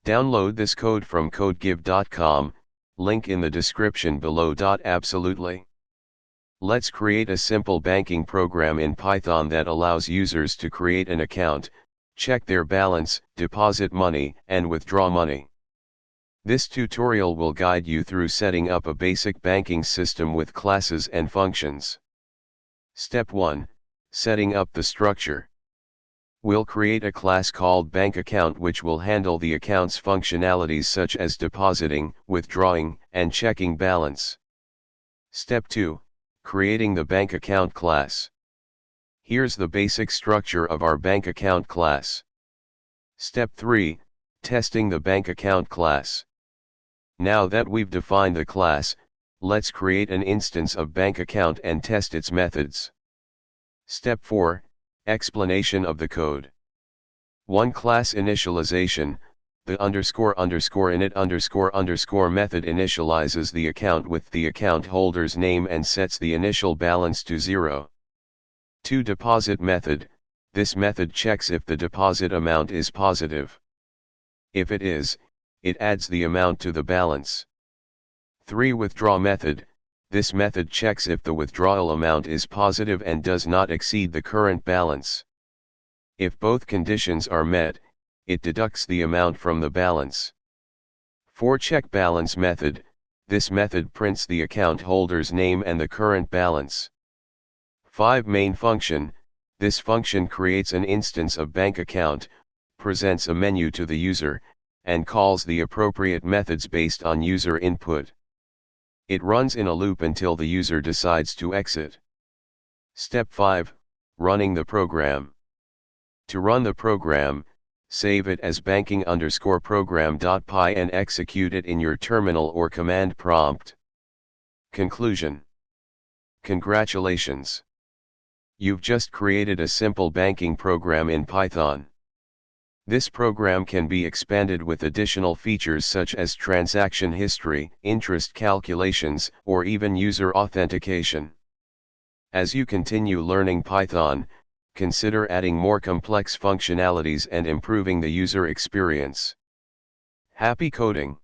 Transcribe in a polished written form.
Download this code from codegive.com, link in the description below. Absolutely. Let's create a simple banking program in Python that allows users to create an account, check their balance, deposit money, and withdraw money. This tutorial will guide you through setting up a basic banking system with classes and functions. Step 1. Setting up the structure. We'll create a class called bankaccount which will handle the account's functionalities such as depositing, withdrawing, and checking balance. Step 2. Creating the bankaccount class. Here's the basic structure of our bankaccount class. Step 3. Testing the bankaccount class. Now that we've defined the class, let's create an instance of bankaccount and test its methods. Step 4. Explanation of the code. 1. Class initialization. The __init___ method initializes the account with the account holder's name and sets the initial balance to 0. 2. Deposit method. This method checks if the deposit amount is positive. If it is, it adds the amount to the balance. 3. Withdraw method. This method checks if the withdrawal amount is positive and does not exceed the current balance. If both conditions are met, it deducts the amount from the balance. 4. Check balance method. This method prints the account holder's name and the current balance. 5. Main function. This function creates an instance of bankaccount, presents a menu to the user, and calls the appropriate methods based on user input. It runs in a loop until the user decides to exit. Step 5. Running the program. To run the program, save it as banking_program.py and execute it in your terminal or command prompt. Conclusion. Congratulations! You've just created a simple banking program in Python. This program can be expanded with additional features such as transaction history, interest calculations, or even user authentication. As you continue learning Python, consider adding more complex functionalities and improving the user experience. Happy coding!